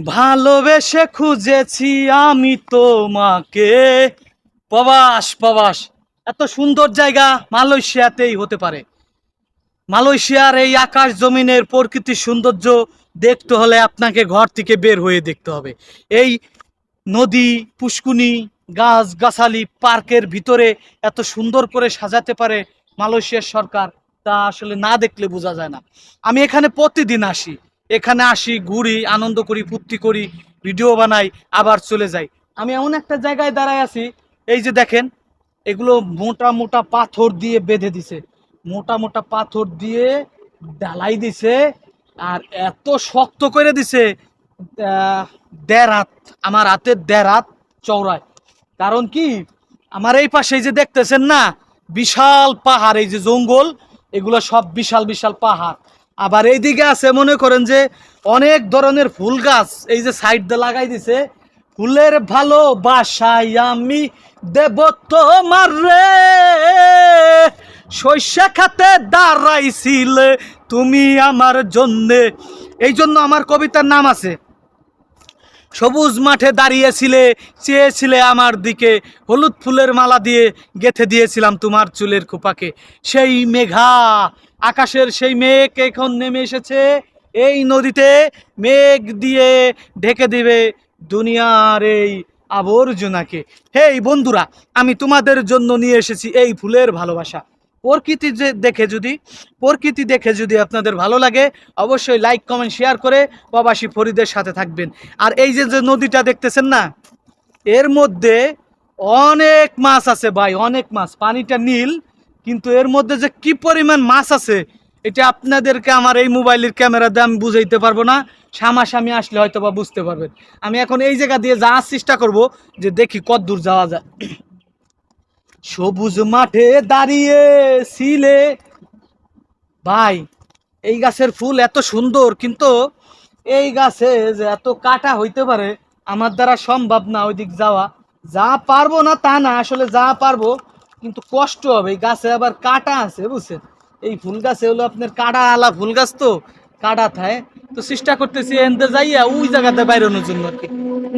ভালোবেসে খুঁজেছি আমি তোমাকে। প্রবাস প্রবাস, এত সুন্দর জায়গা মালয়েশিয়াতেই হতে পারে। মালয়েশিয়ার এই আকাশ জমিনের প্রকৃতির সৌন্দর্য দেখতে হলে আপনাকে ঘর থেকে বের হয়ে দেখতে হবে। এই নদী, পুষ্কুনি, গাছ গাছালি, পার্কের ভিতরে এত সুন্দর করে সাজাতে পারে মালয়েশিয়ার সরকার, তা আসলে না দেখলে বোঝা যায় না। আমি এখানে প্রতিদিন আসি, এখানে আসি, ঘুরি, আনন্দ করি, ফুর্তি করি, ভিডিও বানাই, আবার চলে যাই। আমি এমন একটা জায়গায় দাঁড়ায় আছি, এই যে দেখেন, এগুলো মোটা মোটা পাথর দিয়ে বেঁধে দিছে, মোটা মোটা পাথর দিয়ে ঢালাই দিছে, আর এত শক্ত করে দিছে, দেড় হাত, আমার হাতের দেড় হাত চওড়ায়। কারণ কি, আমার এই পাশে এই যে দেখতেছেন না, বিশাল পাহাড়, এই যে জঙ্গল, এগুলো সব বিশাল বিশাল পাহাড়। আবার এইদিকে আছে মনে করেন যে অনেক ধরনের ফুল গাছ, এই যে সাইড দিয়ে লাগাই দিছে। ফুলের ভালোবাসায় আমি দেব তোমার রে, শস্য খাতে দাঁড়াইছিলে তুমি আমার জন্যে। এই জন্য আমার কবিতার নাম আছে, সবুজ মাঠে দাঁড়িয়েছিলে, চেয়েছিলে আমার দিকে, হলুদ ফুলের মালা দিয়ে গেঁথে দিয়েছিলাম তোমার চুলের খোপাকে। সেই মেঘা, আকাশের সেই মেঘ এখন নেমে এসেছে এই নদীতে, মেঘ দিয়ে ঢেকে দিবে দুনিয়ার এই আবর্জনাকে। হেই বন্ধুরা, আমি তোমাদের জন্য নিয়ে এসেছি এই ফুলের ভালোবাসা। প্রকৃতি দেখে যদি আপনাদের ভালো লাগে, অবশ্যই লাইক কমেন্ট শেয়ার করে প্রবাসী ফরিদের সাথে থাকবেন। আর এই যে যে নদীটা দেখতেছেন না, এর মধ্যে অনেক মাছ আছে ভাই, অনেক মাছ। পানিটা নীল, কিন্তু এর মধ্যে যে কি পরিমাণ মাছ আছে, এটা আপনাদেরকে আমার এই মোবাইলের ক্যামেরা দিয়ে আমি বুঝাইতে পারবো না, সামনাসামনি আসলে হয়তো বা বুঝতে পারবেন। আমি এখন এই জায়গা দিয়ে যাওয়ার চেষ্টা করব, যে দেখি কত দূর যাওয়া যায়। সবুজ মাঠে দাঁড়িয়েছিলে ভাই, এই গাছের ফুল এত সুন্দর, কিন্তু এই গাছে যে এত কাটা হইতে পারে আমার দ্বারা সম্ভব না ওইদিক যাওয়া। যা পারবো না তা না, আসলে যা পারবো, কিন্তু কষ্ট হবে। এই গাছে আবার কাটা আছে বুঝছেন, এই ফুল গাছে হলো আপনার কাটা আলা ফুল গাছ, তো কাটা থাকে। তো চেষ্টা করতেছি হেনতে যাইয়া ওই জায়গাতে বাইরানোর জন্য আর কি,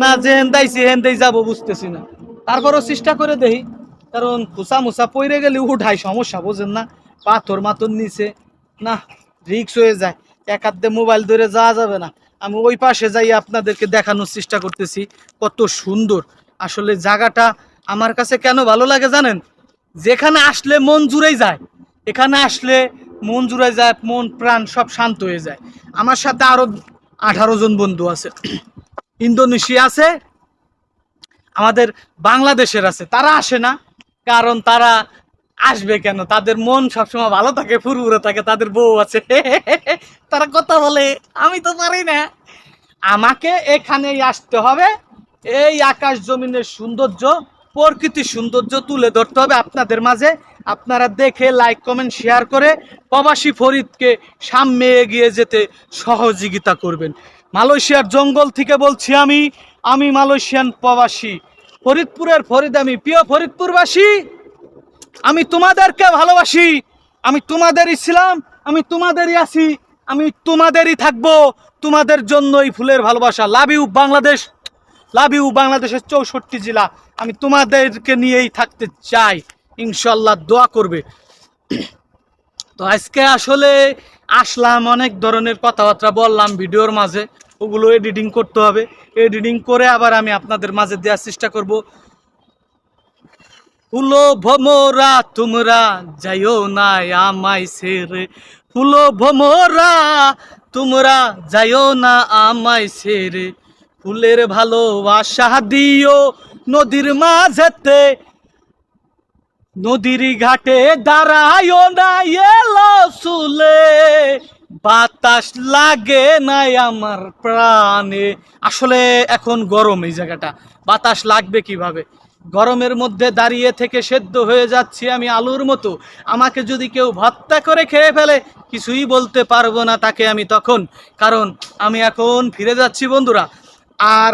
না যে হেন্দাইছি হেনতেই যাবো বুঝতেছি না, তারপরও চেষ্টা করে দেখি। কারণ খুসা মুসা পইরে গেলে উঠাই সমস্যা, বোঝেন না, পাথর মাথর নিচে, না রিক্স হয়ে যায়, এক হাত দিয়ে মোবাইল ধরে যাওয়া যাবে না। আমি ওই পাশে যাই আপনাদেরকে দেখানোর চেষ্টা করতেছি কত সুন্দর। আসলে জায়গাটা আমার কাছে কেন ভালো লাগে জানেন, যেখানে আসলে মন জুড়েই যায়, এখানে আসলে মন জুড়ে যায়, মন প্রাণ সব শান্ত হয়ে যায়। আমার সাথে আরো 18 জন বন্ধু আছে, ইন্দোনেশিয়া আছে, আমাদের বাংলাদেশের আছে। তারা আসে না, কারণ তারা আসবে কেন, তাদের মন সবসময় ভালো থাকে, ফুরফুরে থাকে, তাদের বউ আছে। তারা কথা বলে, আমি তো পারি না। আমাকে এখানেই আসতে হবে, এই আকাশ জমিনের সৌন্দর্য, প্রকৃতির সৌন্দর্য তুলে ধরতে হবে আপনাদের মাঝে। আপনারা দেখে লাইক কমেন্ট শেয়ার করে প্রবাসী ফরিদকে সামনে এগিয়ে যেতে সহযোগিতা করবেন। মালয়েশিয়ার জঙ্গল থেকে বলছি আমি মালয়েশিয়ান প্রবাসী, ফরিদপুরের ফরিদ আমি। প্রিয় ফরিদপুরবাসী, আমি তোমাদেরকে ভালোবাসি, আমি তোমাদেরই ছিলাম, আমি তোমাদেরই আছি, আমি তোমাদেরই থাকবো, তোমাদের জন্যই ফুলের ভালোবাসা। Love you Bangladesh, love you বাংলাদেশের 64 জেলা, আমি তোমাদেরকে নিয়েই থাকতে চাই, ইনশাল্লাহ দোয়া করবে। তো আজকে আসলে আসলাম, অনেক ধরনের কথাবার্তা বললাম ভিডিওর মাঝে, ওগুলো এডিটিং করতে হবে, এডিটিং করে আবার আমি আপনাদের মাঝে দেওয়ার চেষ্টা করব। ফুলো ভমরা তোমরা যাইও না আমায় ছেড়ে, ফুলো ভমরা তোমরা যাইও না আমায় ছেড়ে, ফুলের ভালোবাসা দিও নদীর মাঝেতে, নদীর ঘাটে দাঁড়াইও না এলো চুলে, বাতাস লাগে নাই আমার প্রাণে। আসলে এখন গরম, এই জায়গাটা বাতাস লাগবে কিভাবে, গরমের মধ্যে দাঁড়িয়ে থেকে সেদ্ধ হয়ে যাচ্ছি আমি আলুর মতো। আমাকে যদি কেউ ভর্তা করে খেয়ে ফেলে, কিছুই বলতে পারবো না তাকে আমি তখন, কারণ আমি এখন ফিরে যাচ্ছি বন্ধুরা। আর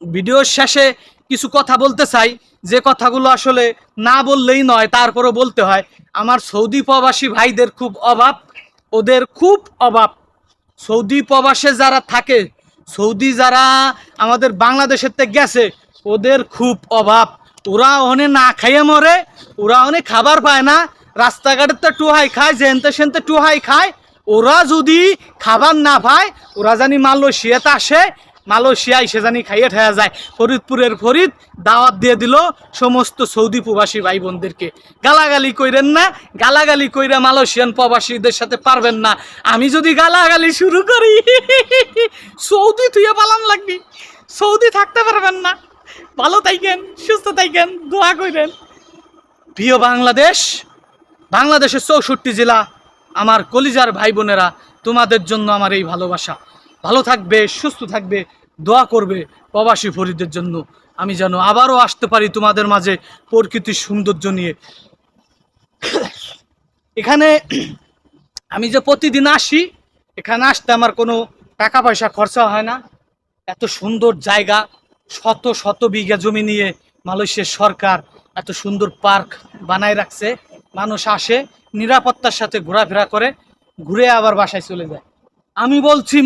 ভিডিওর শেষে কিছু কথা বলতে চাই, যে কথাগুলো আসলে না বললেই নয়, তারপরও বলতে হয়। আমার সৌদি প্রবাসী ভাইদের খুব অভাব, ওদের খুব অভাব। সৌদি প্রবাসে যারা থাকে সৌদি যারা আমাদের বাংলাদেশের থেকে গেছে ওদের খুব অভাব, ওরা ওখানে না খাইয়ে মরে, ওরা অনেক খাবার পায় না, রাস্তাঘাটের তো টুহাই খায়, জেনতে সেনতে টুহাই খায়। ওরা যদি খাবার না পায় ওরা জানি মালয়েশিয়াতে আসে, মালয়েশিয়ায় সে জানি খাইয়ে ঠেয়া যায়। ফরিদপুরের ফরিদ দাওয়াত দিয়ে দিল সমস্ত সৌদি প্রবাসী ভাই বোনদেরকে। গালাগালি কইরেন না, গালাগালি কইরা মালয়েশিয়ান প্রবাসীদের সাথে পারবেন না। আমি যদি গালাগালি শুরু করি সৌদি থুয়ে পালাম লাগবি, সৌদি থাকতে পারবেন না। ভালো থাকেন, সুস্থ থাকেন, দোয়া করেন। প্রিয় বাংলাদেশ, বাংলাদেশের 64 জেলা আমার কলিজার ভাই বোনেরা, তোমাদের জন্য আমার এই ভালোবাসা। ভালো থাকবে, সুস্থ থাকবে, দোয়া করবে প্রবাসী ফরিদের জন্য। আমি যেন আবারও আসতে পারি তোমাদের মাঝে প্রকৃতির সৌন্দর্য নিয়ে। এখানে আমি যে প্রতিদিন আসি, এখানে আসতে আমার কোনো টাকা পয়সা খরচা হয় না। এত সুন্দর জায়গা, শত শত বিঘা জমি নিয়ে মালয়েশিয়ার সরকার এত সুন্দর পার্ক বানায় রাখছে। মানুষ আসে, নিরাপত্তার সাথে ঘোরাফেরা করে, ঘুরে আবার বাসায় চলে যায়। আমি বলছি